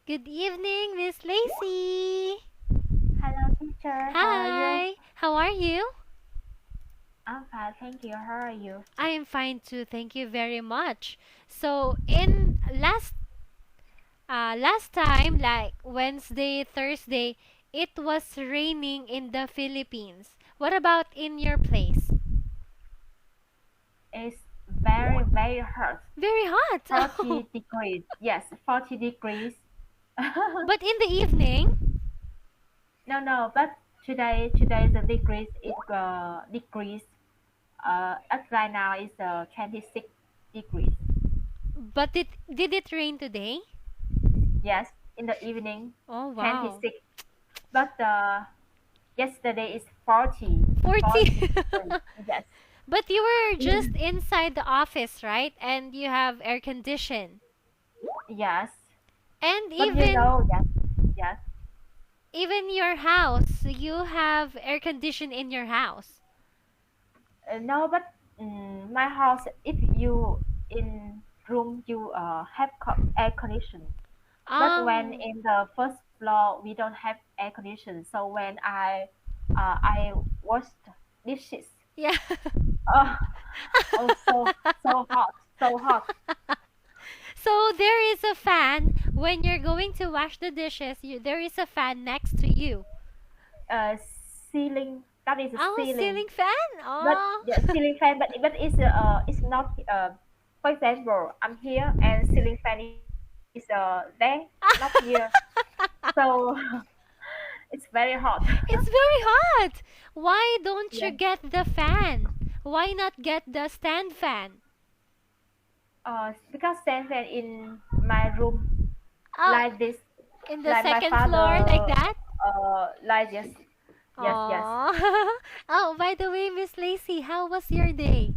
Good evening, Miss Lacey. Hello, teacher. How are you? Hi. How are you? I'm fine, thank you. How are you? I am fine too. Thank you very much. So, in last time, like Wednesday, Thursday, it was raining in the Philippines. What about in your place? It's very, very hot. Very hot. 40 Oh. degrees. Yes, 40 degrees. But in the evening? No, but today the degrees is degrees. At right now is 26 degrees. But did it rain today? Yes, in the evening, Oh wow. 26. But yesterday is 40, 40 40. degrees. Yes, But you were just in, inside the office, right? And you have air condition. yes. And But yes, yes. even your house, you have air condition in your house. No, but my house, if you in room, you have air condition. But when Oh. in the first floor, we don't have air condition. So when I wash dishes, Yeah. oh, oh, so hot, so hot. So there is a fan when you're going to wash the dishes. There is a fan next to you. Uh, Ceiling, that is a Oh, ceiling. ceiling fan. But Oh. the ceiling fan, but it's not For example, I'm here and ceiling fan is there, not here. So it's very hot. It's very hot. Why don't you Yes. get the fan? Why not get the stand fan? Because stand fan in my room Oh, like this, in the like my second floor like father, that? like yes, yes. Oh. Oh, by the way, Miss Lacey, how was your day?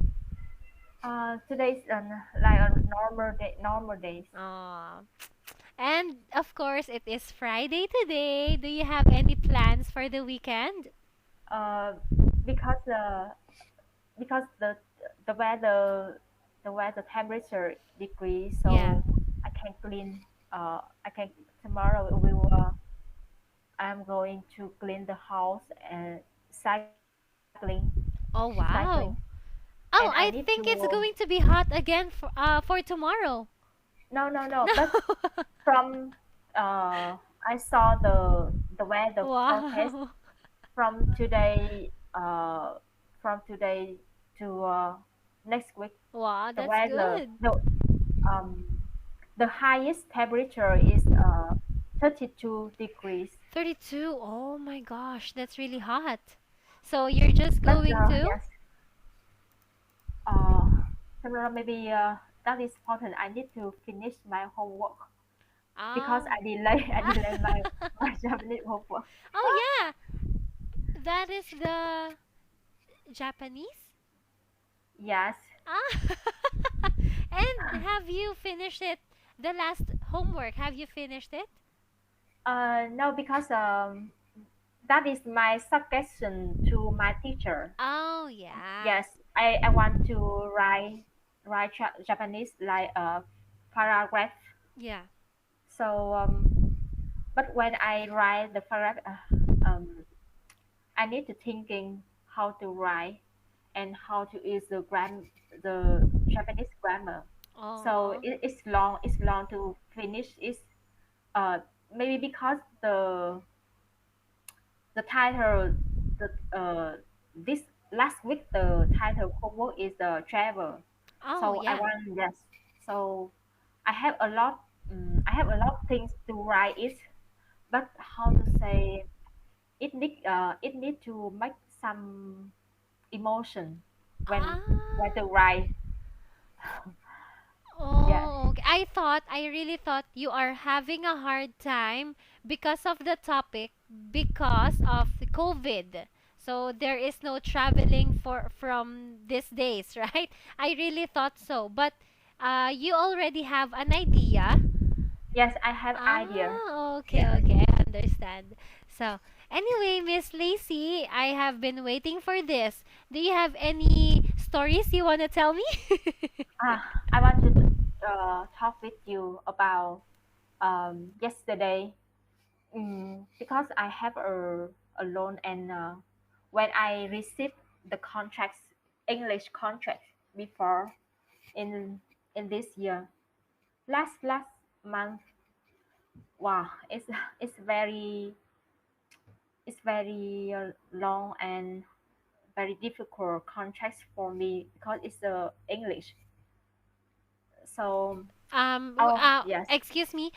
Today's like a normal days. Oh. And of course, it is Friday today. Do you have any plans for the weekend? Uh, because the weather temperature decrease, Yeah. so I can clean. I can tomorrow we will. I'm going to clean the house and cycling, Oh, cycling, wow. and I Oh, need I to. think it's going to be hot again for tomorrow. No. No. But from I saw the weather forecast Wow. from today. From today to next week. Wow, The that's weather, good. um, the highest temperature is 32 degrees. 32. Oh my gosh, that's really hot. So you're just But going to? yes, uh, tomorrow maybe that is important. I need to finish my homework because Oh. I delay I delay my Japanese homework. Oh yeah, that is the Japanese? Yes. Ah. And have you finished it? The last homework, have you finished it? No, because that is my suggestion to my teacher. Oh yeah. Yes, I want to write Japanese like a paragraph. Yeah. So but when I write the paragraph, I need to thinking how to write and how to use the Japanese grammar. So Oh. it's long to finish. It's uh maybe because the title the this last week the title homework is the travel. Oh So I yeah. want, yes. So I have a lot. I have a lot of things to write it, but how to say it need to make some emotion when Ah. to write. Yes. Oh, okay. I really thought you are having a hard time because of the topic, because of the COVID. So there is no traveling from these days, right? I really thought so. But you already have an idea. Yes, I have idea. Ah, okay, Yes. okay, I understand. So, anyway, Miss Lacey, I have been waiting for this. Do you have any stories you want to tell me? I want to talk with you about yesterday, because I have a loan, and when I received the contracts, English contract before, in this year, last month. Wow, it's very long and very difficult contracts for me because it's English. So, oh yes, Excuse me.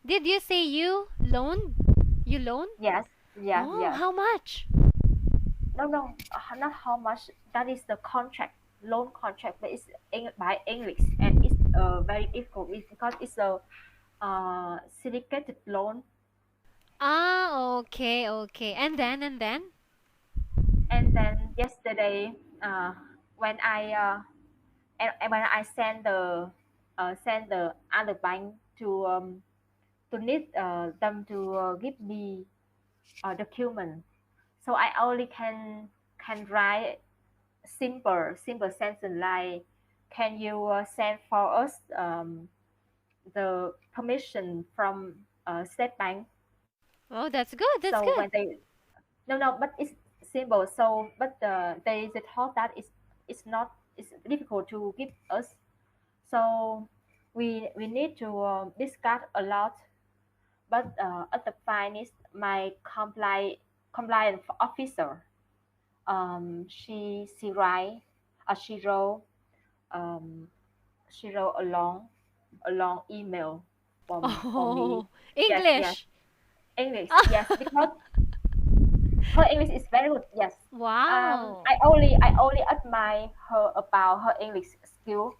Did you say you loan? You loan? yes, yes, Oh, yes. how much? No, no, not how much. That is the contract, loan contract, but it's by English, and it's very difficult because it's a syndicated loan. Ah, okay, okay. And then? And then yesterday, uh, when I and when I send the other bank to need them to give me a document, so I only can write simple sentence like, can you send for us the permission from state bank. Oh, that's good. That's So good. when they, no, no, but it's simple. So but they thought that it's not, it's difficult to give us. So we need to discuss a lot. But at the finest, my compliance officer, she write, she wrote, um, a long email for me. Oh, Yes, yes, English. English. Yes, because her English is very good. Yes. Wow. I only admire her about her English skill,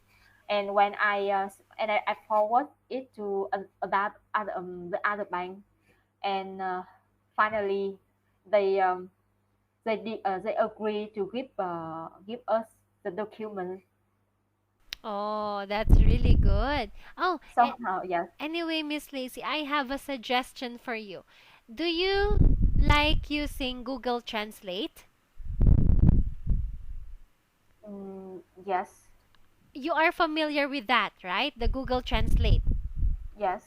and when I forward it to that other the other bank, and finally they they agree to give us the document Oh, that's really good. Oh, somehow. Yes. anyway, Miss Lacey, I have a suggestion for you. Do you like using Google Translate? Yes. You are familiar with that, right? The Google Translate. Yes.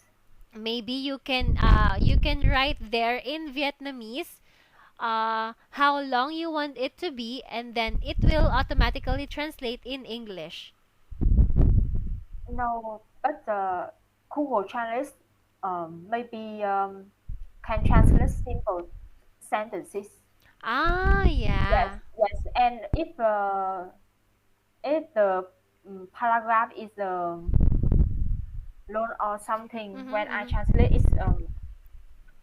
Maybe you can write there in Vietnamese how long you want it to be, and then it will automatically translate in English. No, but Google Translate maybe can translate simple sentences. Ah, Yes, yeah. yes, and if the paragraph is long or something, Mm-hmm, when I mm-hmm. translate,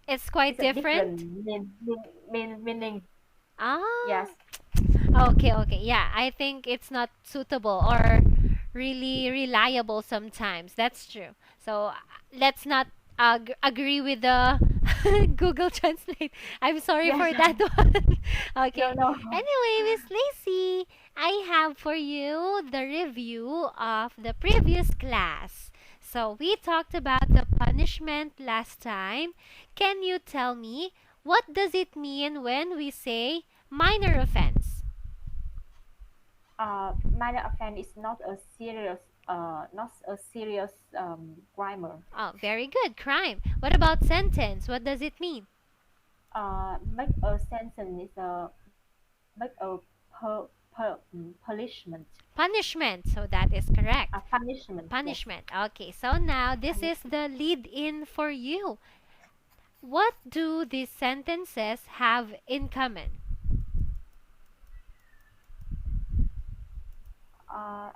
It's quite it's a different. different meaning. Ah, Yes. okay, okay. Yeah, I think it's not suitable or really reliable sometimes. That's true. So let's not agree with the Google Translate. I'm sorry Yes. for that one. No, Okay. no. Anyway, Miss Lacey, I have for you the review of the previous class. So we talked about the punishment last time. Can you tell me what does it mean when we say minor offense? Minor offense is not a serious grammar. Oh, very good. Crime. What about sentence? What does it mean? Make a sentence is a make a punishment. Punishment. So that is correct. A punishment. Yes. Punishment. Okay, so now this is Punishment. the lead in for you. What do these sentences have in common?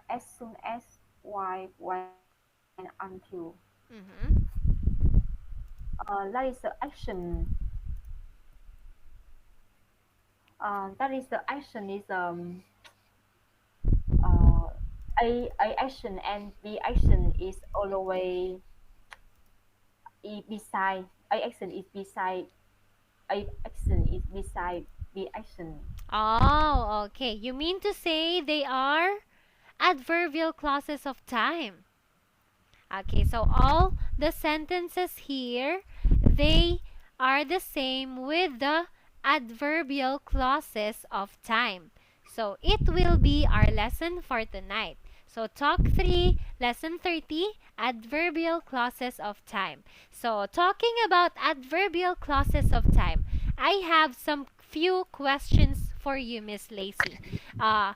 As soon as, why, when, until. Mm-hmm. That is the action. That is the action is uh, a action, and B action is always beside, A action is beside, A action is beside B action. Oh, okay. You mean to say they are adverbial clauses of time. Okay, so all the sentences here, they are the same with the adverbial clauses of time. So it will be our lesson for tonight. So, Talk 3, Lesson 30, Adverbial Clauses of Time. So, talking about adverbial clauses of time, I have some few questions for you, Miss Lacey. Uh,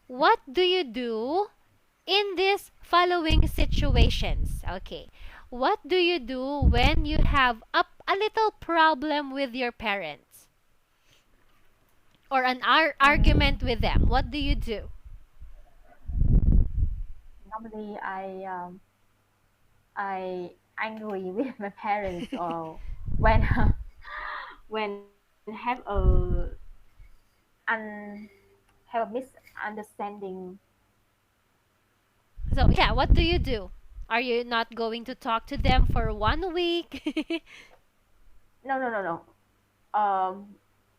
what do you do in these following situations? Okay. What do you do when you have a little problem with your parents or an argument Mm, with them? What do you do? normally I angry with my parents or when when un, have a misunderstanding. So, yeah, what do you do? Are you not going to talk to them for 1 week? No, no, no, no.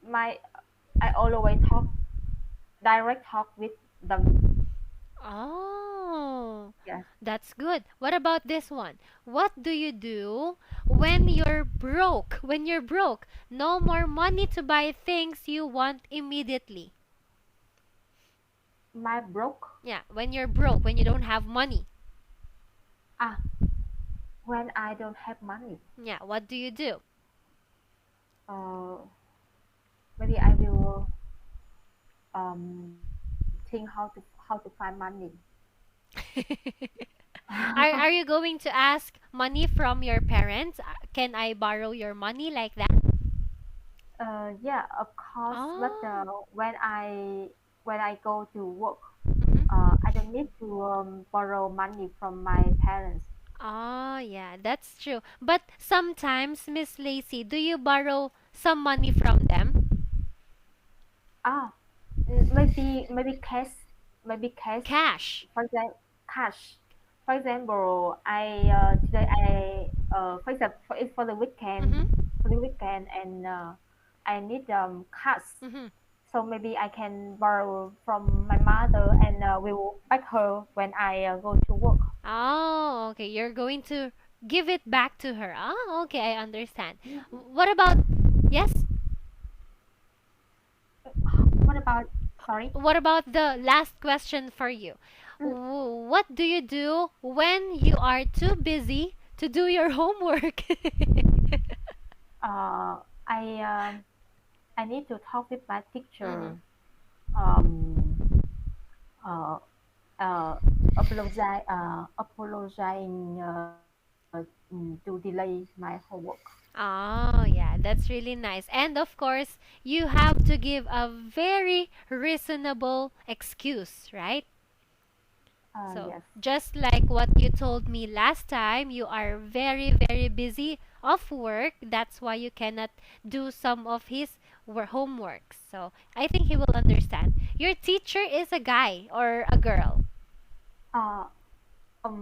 My I always direct talk with them. Oh, Yes. that's good. What about this one? What do you do when you're broke? When you're broke, no more money to buy things you want immediately. My broke. Yeah, when you're broke, when you don't have money. Ah, when I don't have money. Yeah, what do you do? Uh, maybe I will think how to find money. Are you going to ask money from your parents? Can I borrow your money like that? Yeah, of course. But Oh. when I go to work, Mhm. I don't need to borrow money from my parents. Oh, yeah, that's true. But sometimes, Miss Lacey, do you borrow some money from them? Ah, maybe cash. Cash. For example, cash. For example, I today I for example Mm-hmm. for the weekend and I need cash. Mm-hmm. So maybe I can borrow from my mother and will back her when I go to work. Oh, okay. You're going to give it back to her. Oh, okay. I understand. Mm. What about, yes? What about, sorry? What about the last question for you? Mm. What do you do when you are too busy to do your homework? Uh, I I need to talk with my Mm-hmm. teacher. Um, uh, apologizing to delay my homework. Oh, yeah, that's really nice. And of course, you have to give a very reasonable excuse, right? So, Yes. just like what you told me last time, you are very, very busy off work. That's why you cannot do some of his homework. So, I think he will understand. Your teacher is a guy or a girl? Uh,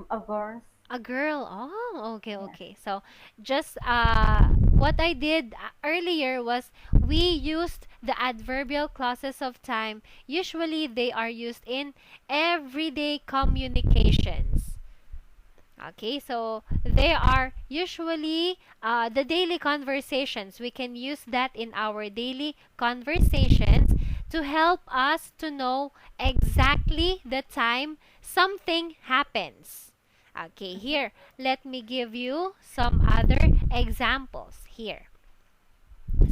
a girl. A girl. Oh, okay, Yes. okay. So, just what I did earlier was we used the adverbial clauses of time. Usually, they are used in everyday communications. Okay, so they are usually the daily conversations. We can use that in our daily conversations to help us to know exactly the time something happens. Okay, Mhm. here, let me give you some other examples here.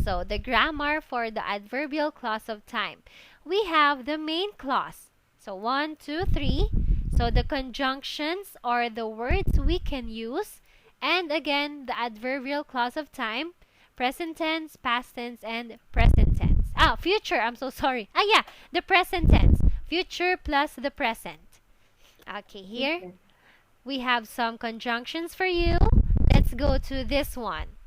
So, the grammar for the adverbial clause of time. We have the main clause. So, one, two, three. So, the conjunctions or the words we can use. And again, the adverbial clause of time. Present tense, past tense, and present tense. Ah, future. I'm so sorry. Ah, yeah. The present tense. Future plus the present. Okay, here Okay. we have some conjunctions for you. Let's go to this one.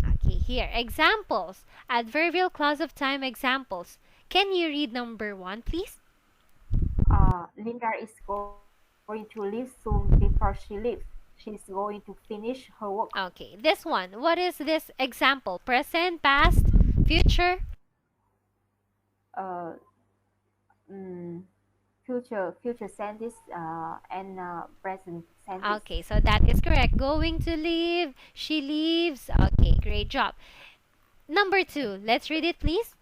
Okay, here. Examples. Adverbial clause of time examples. Can you read number one, please? Linda is going to leave soon before she leaves. She's going to finish her work. Okay, this one. What is this example? Present, past, future? Uh, mm, future sentences and present sentences. Okay, so that is correct. Going to leave, she leaves. Okay, great job. Number two. Let's read it, please.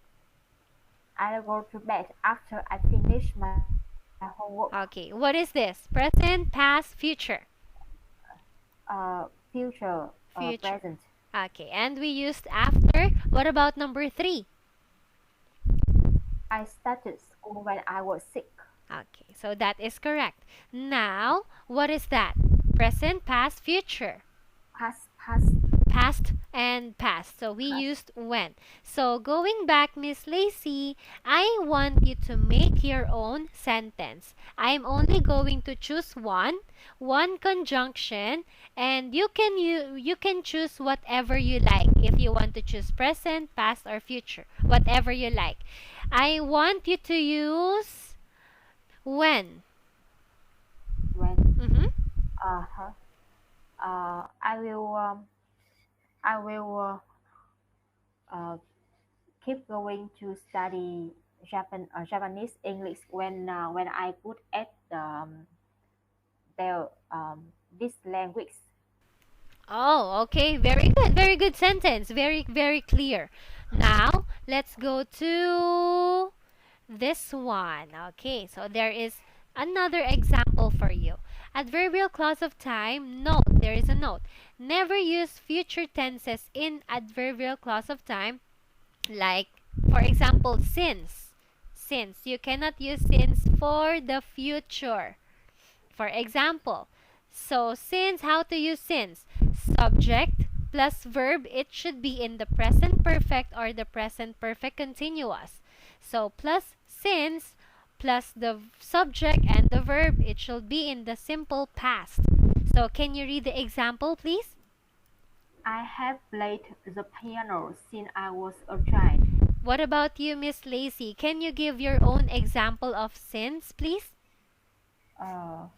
I'll go to bed after I finish my work. homework. Okay, what is this? Present, past, future. Future, Future. present. Okay, and we used after. What about number three? I started school when I was sick. Okay, so that is correct. Now, what is that? Present, past, future. Past, past, Past and past. So we past. used when. So going back, Miss Lacey, I want you to make your own sentence. I'm only going to choose one conjunction, and you can choose whatever you like. If you want to choose present, past, or future, whatever you like. I want you to use when. When. Mm-hmm. Uh-huh. I will. I will uh, keep going to study Japanese English when I good at the this language. Oh, okay. Very good. Very good sentence. Very, very clear. Now, let's go to this one. Okay, so there is another example for you. Adverbial clause of time. Note, there is a note. Never use future tenses in adverbial clause of time, like, for example, since. Since. You cannot use since for the future. For example, so since, how to use since? Subject plus verb, it should be in the present perfect or the present perfect continuous. So plus since plus the subject and the verb, it should be in the simple past. So can you read the example, please? I have played the piano since I was a child. What about you, Miss Lacey? Can you give your own example of since, please? Uh,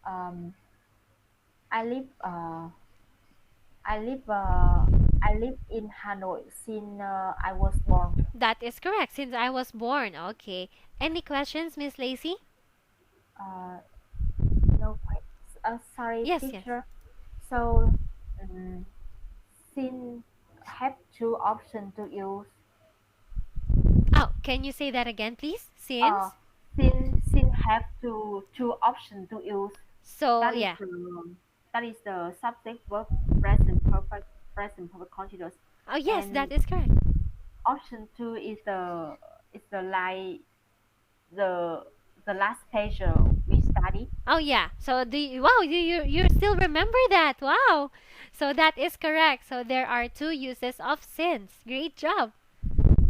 um, I live I live I live in Hanoi since I was born. That is correct, since I was born. Okay. Any questions, Miss Lacey? Uh, no, sorry, Yes, yes. teacher. So, um, since have two options to use. Oh, can you say that again, please? Uh, Since? since have two options to use. So, That is yeah. the that is the subject verb present perfect continuous, Oh, yes, that and is correct. option two is the like the the last page we study. Oh, yeah. So, wow, you still remember that. Wow. So, that is correct. So, there are two uses of since. Great job.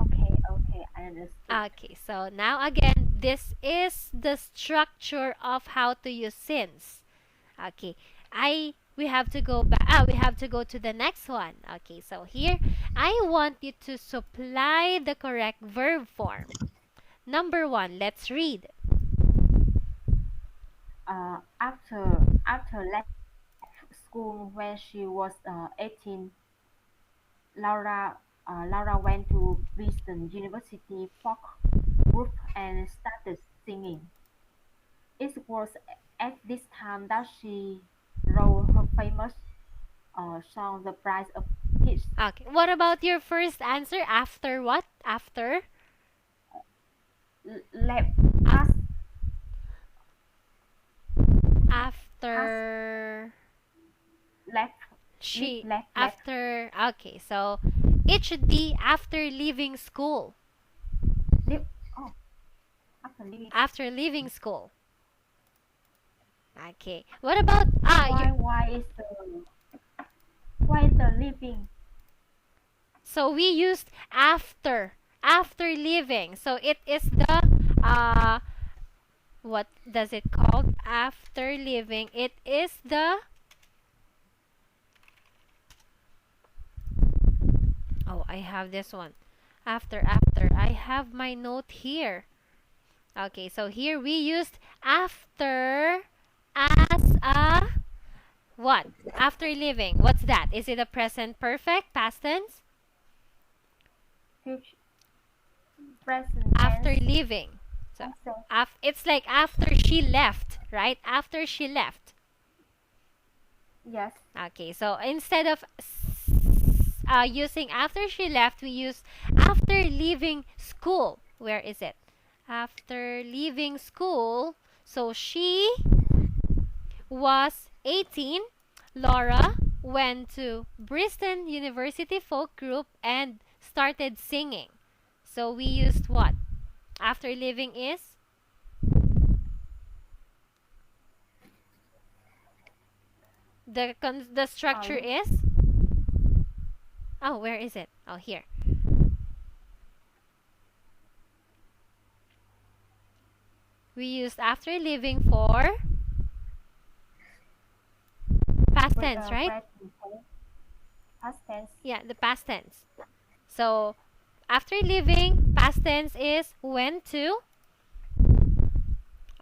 Okay, okay, I understood. Okay, so now again, this is the structure of how to use since. Okay, we have to go back. We have to go to the next one. Okay, so here I want you to supply the correct verb form. Number one, let's read. After left school when she was 18, Laura Laura went to Princeton University folk group and started singing. It was at this time that she wrote her famous song "The Price of Peace." Okay, what about your first answer? After what? After? Left Af- past past After left she left after okay, so it should be after leaving school. live. Oh, after leaving. After leaving school. Okay. What about Why is the leaving? so we used after leaving. So it is the uh what does it called? After leaving, it is the oh, I have this one. After. I have my note here. Okay, so here we used after as a what? After leaving. What's that? Is it a present perfect past tense? Future present After tense. leaving. So I say it's like after she left, right? After she left. yes. Okay, so instead of using after she left, we use after leaving school. Where is it? After leaving school. So she was 18. Laura went to Bristol University Folk Group and started singing. So we used what? After leaving is the structure Um, is. Oh, where is it? Oh, here. We used after leaving for past with tense, right? present tense, past tense. Yeah, the past tense. So after leaving, past tense is went to.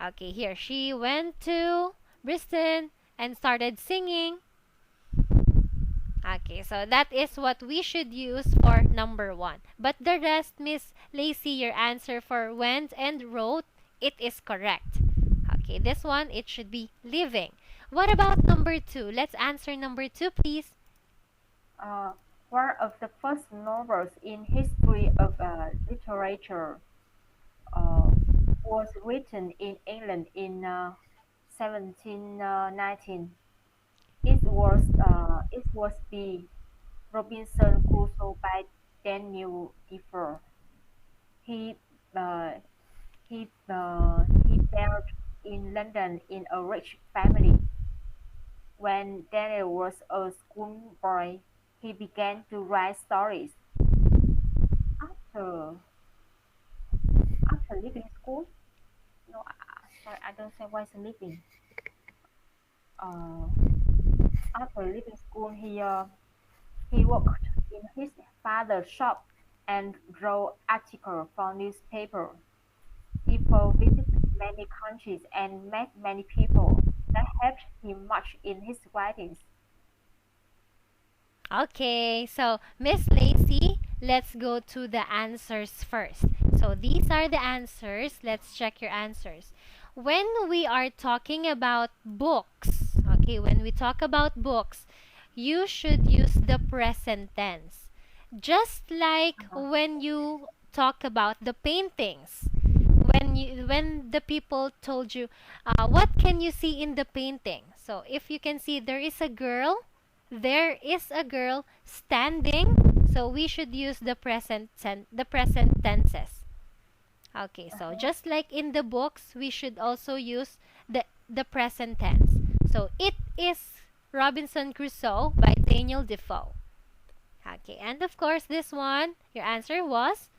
Okay, here she went to Bristol and started singing. Okay, so that is what we should use for number one. But the rest, Miss Lacey, your answer for went and wrote, it is correct. Okay, this one, it should be living. What about number two? Let's answer number two, please. Uh, One of the first novels in history of literature uh, was written in England in 1719. It was the Robinson Crusoe by Daniel Defoe. He uh, he born in London in a rich family. When Daniel was a schoolboy, he began to write stories. After after leaving school, no, sorry, I don't say what's leaving. Uh, After leaving school, he worked in his father's shop and wrote articles for newspaper. People visited many countries and met many people that helped him much in his writings. Okay, so Miss Lacey, let's go to the answers first. So these are the answers. Let's check your answers. When we are talking about books, okay, when we talk about books, you should use the present tense. Just like Uh-huh. when you talk about the paintings. When the people told you, what can you see in the painting? So if you can see there is a girl standing. So we should use the present tenses. Okay, so Uh-huh. just like in the books, we should also use the present tense. So it is Robinson Crusoe by Daniel Defoe. Okay, and of course this one, your answer was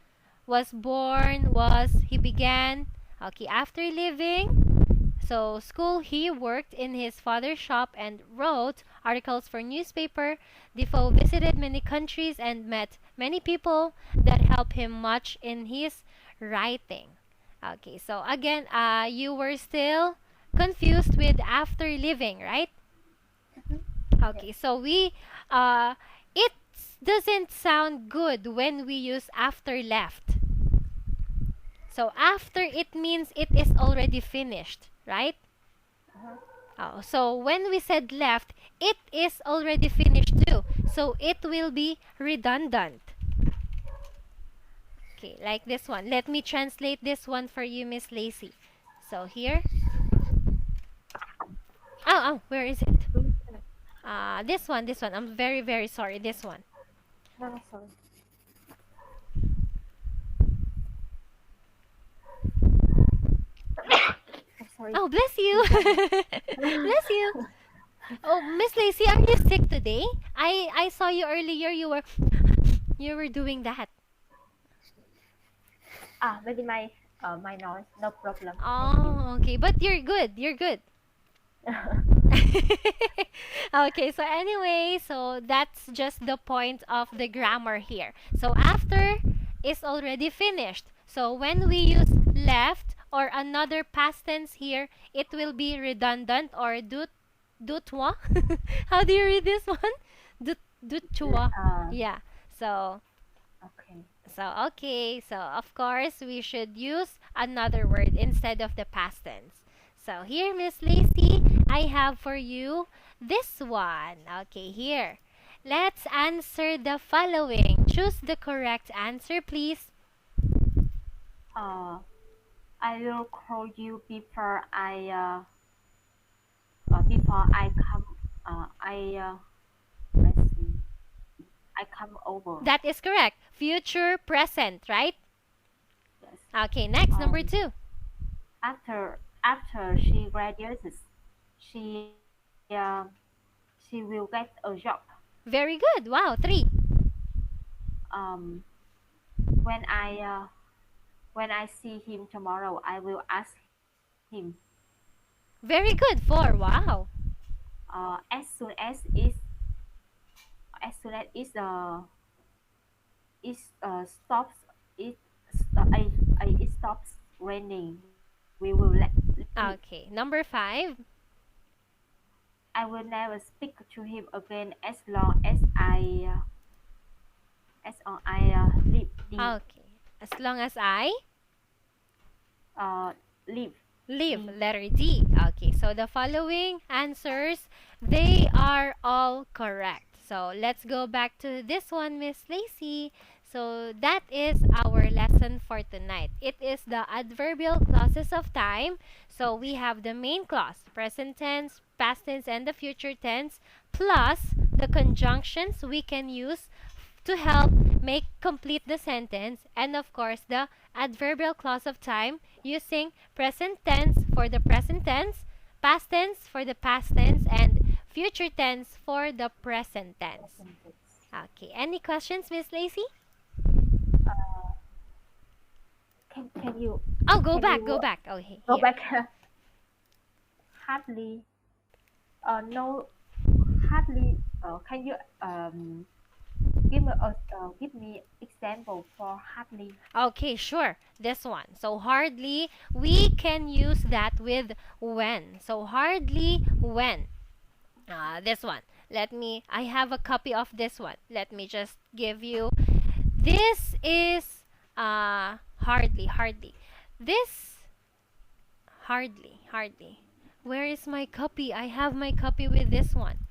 born, was he began. Okay, after leaving so school, he worked in his father's shop and wrote articles for newspaper. Defoe visited many countries and met many people that helped him much in his writing. Okay, so again, you were still confused with after leaving, right? Mhm. Yes. Okay, so it doesn't sound good when we use after left. So after, it means it is already finished, right? Uh-huh. Oh, so when we said left, it is already finished too. So it will be redundant. Okay, like this one. Let me translate this one for you, Miss Lacey. So here. Where is it? This one. I'm very, very sorry. This one. No, no, sorry. Oh, sorry. Oh, bless you. No. Bless you. Oh, Miss Lacey, are you sick today? I saw you earlier. You were doing that. Maybe my noise. No problem. Thank you. Oh, okay. But you're good. You're good. Okay, so anyway, so that's just the point of the grammar here. So after is already finished. So when we use left or another past tense here, it will be redundant or dutwa. How do you read this one? Dutwa. Uh, Yeah. So okay. so of course we should use another word instead of the past tense. So Miss Lacey, I have for you this one. Okay, here. Let's answer the following. Choose the correct answer, please. Uh, I will call you before I come. Let's see. I come over. That is correct. Future present, right? Yes. Okay, next, number Um, 2. after she graduates, she she will get a job. Very good. Wow, 3. Um, when I uh, when I see him tomorrow, I will ask him. Very good. 4. Wow. Uh, as soon as stops it it stops raining, we will leave. Okay, number 5. I will never speak to him again as long as I Okay. As long as I uh live. live, D. letter D. Okay, so the following answers, they are all correct. So let's go back to this one, Miss Lacey. So that is our lesson for tonight. It is the adverbial clauses of time. So we have the main clause, present tense, past tense, and the future tense, plus the conjunctions we can use to help make complete the sentence, and of course the adverbial clause of time using present tense for the present tense, past tense for the past tense, and future tense for the present tense. Okay, any questions, Miss Lacey? Uh, can you Oh, go can back, go you back. Oh, go here. back? Hardly. No. Hardly. Can you give me example for hardly? Okay, sure. This one. So hardly, we can use that with when. So hardly when. This one. I have a copy of this one. Let me just give you. This is hardly. This, hardly. Where is my copy? I have my copy with this one.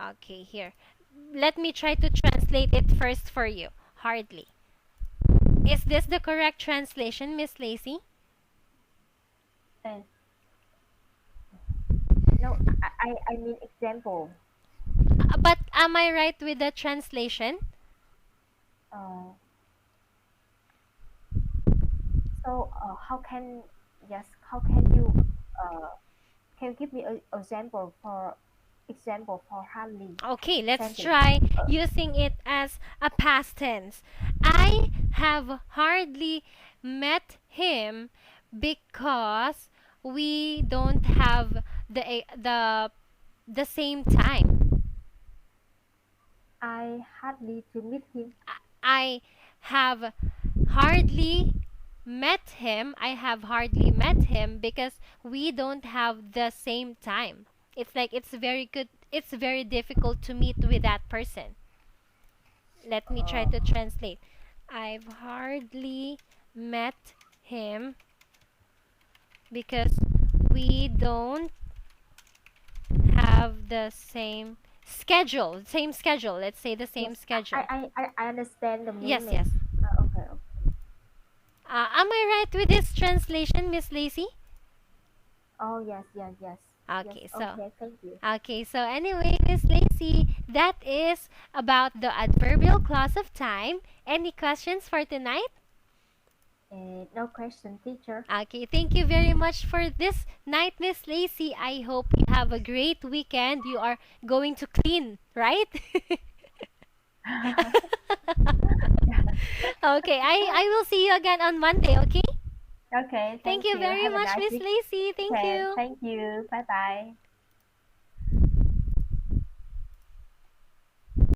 Okay, here. Let me try to translate it first for you. Hardly. Is this the correct translation, Miss Lacey? Uh, no, I mean example. But am I right with the translation? Uh, so how can you uh give me a example for hardly Okay, let's sentence? try Uh, using it as a past tense. I have hardly met him because we don't have the same time. I hardly to meet him. I have hardly I have hardly met him because we don't have the same time. It's very difficult to meet with that person. Let me try Uh, to translate. I've hardly met him because we don't have the same schedule. Let's say the yes, same schedule. I understand the Yes, meaning. yes. Okay, okay. Am I right with this translation, Miss Lacey? Oh, yes. Okay, so Okay, thank you. anyway, Miss Lacey, that is about the adverbial clause of time. Any questions for tonight? No question, teacher. Okay, thank you very much for this night, Miss Lacey. I hope you have a great weekend. You are going to clean, right? Okay, I will see you again on Monday, okay? Okay, Thank thank you you. very Have a much, nice Miss week. Lacey. Thank Okay, you. thank you. Bye bye.